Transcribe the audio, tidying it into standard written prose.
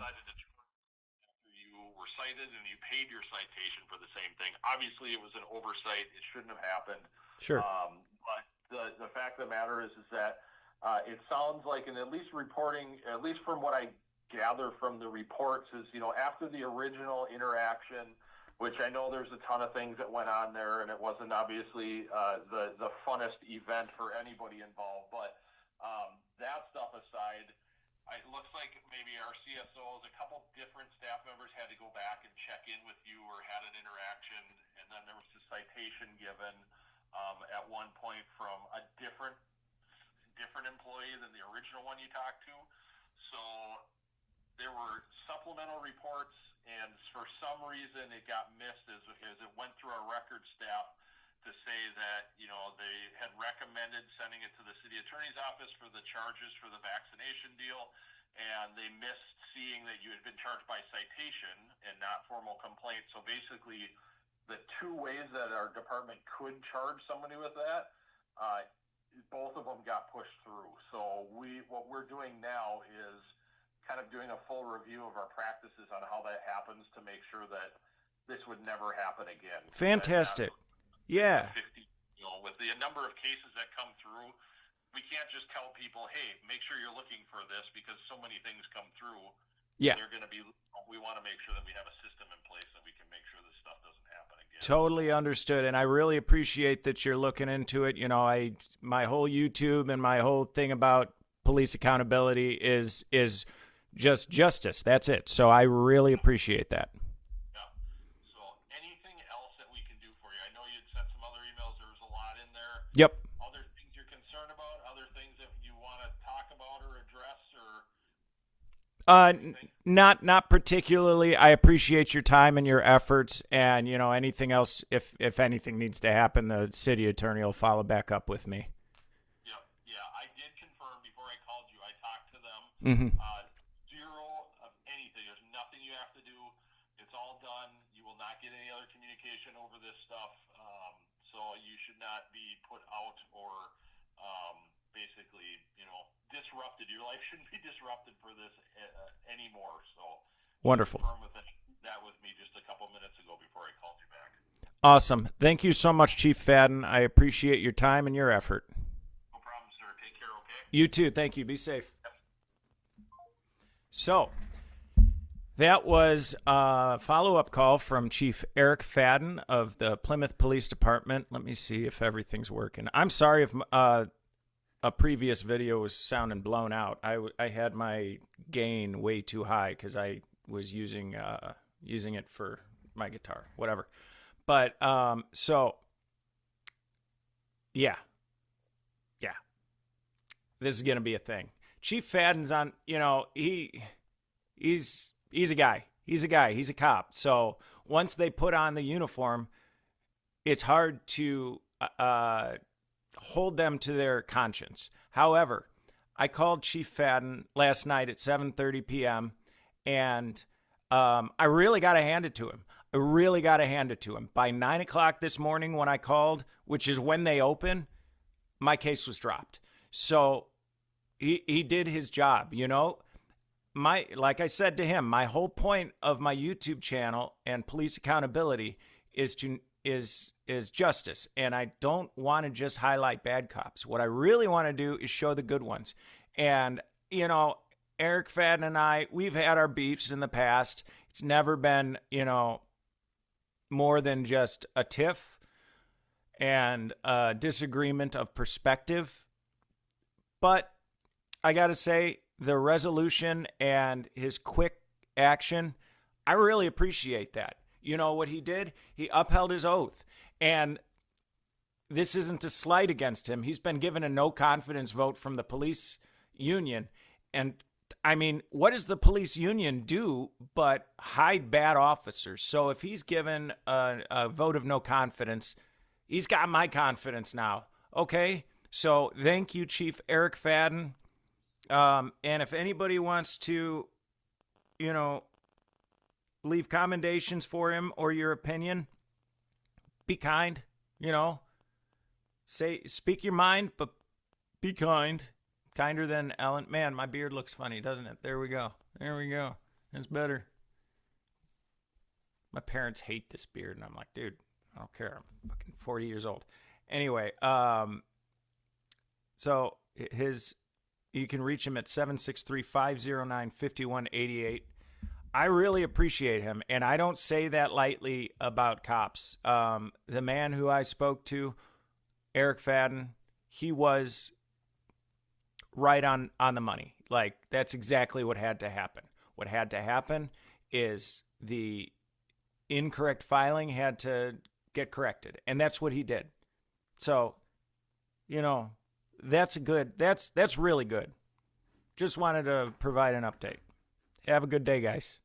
decided to after you were cited and you paid your citation for the same thing. Obviously, it was an oversight. It shouldn't have happened. Sure. But the fact of the matter is that it sounds like, and at least reporting, at least from what I gather from the reports, is, after the original interaction, which I know there's a ton of things that went on there, and it wasn't obviously the funnest event for anybody involved. But that stuff aside, it looks like maybe our CSOs, a couple different staff members had to go back and check in with you or had an interaction, and then there was a citation given at one point from a different employee than the original one you talked to. So there were supplemental reports, and for some reason it got missed as it went through our record staff to say that, they had recommended sending it to the city attorney's office for the charges for the vaccination deal, and they missed seeing that you had been charged by citation and not formal complaint. So basically, the two ways that our department could charge somebody with that, both of them got pushed through. So what we're doing now is kind of doing a full review of our practices on how that happens to make sure that this would never happen again. Fantastic. Yeah. With the number of cases that come through, we can't just tell people, hey, make sure you're looking for this, because so many things come through. Yeah. We want to make sure that we have a system in place that we can make sure this stuff doesn't happen again. Totally understood. And I really appreciate that you're looking into it. My whole YouTube and my whole thing about police accountability is just justice. That's it. So I really appreciate that. Yeah. So anything else that we can do for you? I know you'd sent some other emails. There was a lot in there. Yep. Other things you're concerned about? Other things that you want to talk about or address? Not particularly. I appreciate your time and your efforts, and anything else, if anything needs to happen, the city attorney will follow back up with me. Yeah. I did confirm before I called you. I talked to them. Mm-hmm. Zero of anything. There's nothing you have to do. It's all done. You will not get any other communication over this stuff. So you should not be put out or basically, disrupted. Your life shouldn't be disrupted for this anymore. So wonderful. Confirm that with me just a couple minutes ago before I called you back. Awesome. Thank you so much, Chief Fadden. I appreciate your time and your effort. No problem, sir. Take care, okay? You too. Thank you. Be safe. Yep. So that was a follow-up call from Chief Erik Fadden of the Plymouth Police Department. Let me see if everything's working. I'm sorry if a previous video was sounding blown out. I had my gain way too high because I was using it for my guitar, whatever. But so yeah, this is gonna be a thing. Chief Fadden's on. He's a guy. He's a cop. So once they put on the uniform, it's hard to hold them to their conscience. However, I called Chief Fadden last night at 7:30 p.m. and I really got to hand it to him. By 9 o'clock this morning when I called, which is when they open, my case was dropped. So he did his job. Like I said to him, my whole point of my YouTube channel and police accountability is justice, and I don't want to just highlight bad cops. What I really want to do is show the good ones. And Erik Fadden and I, we've had our beefs in the past. It's never been more than just a tiff and a disagreement of perspective. But I gotta say, the resolution and his quick action, I really appreciate that. You know what he did? He upheld his oath. And this isn't a slight against him. He's been given a no confidence vote from the police union. And I mean, what does the police union do but hide bad officers? So if he's given a vote of no confidence, he's got my confidence now. Okay? So thank you, Chief Erik Fadden. And if anybody wants to, leave commendations for him or your opinion, be kind, speak your mind, but be kind. Kinder than Ellen. Man, my beard looks funny, doesn't it? There we go. It's better. My parents hate this beard, and I'm like, dude, I don't care. I'm fucking 40 years old. Anyway, so you can reach him at 763-509-5188. I really appreciate him, and I don't say that lightly about cops. The man who I spoke to, Erik Fadden, he was right on the money. Like, that's exactly what had to happen. What had to happen is the incorrect filing had to get corrected, and that's what he did. So, that's really good. Just wanted to provide an update. Have a good day, guys.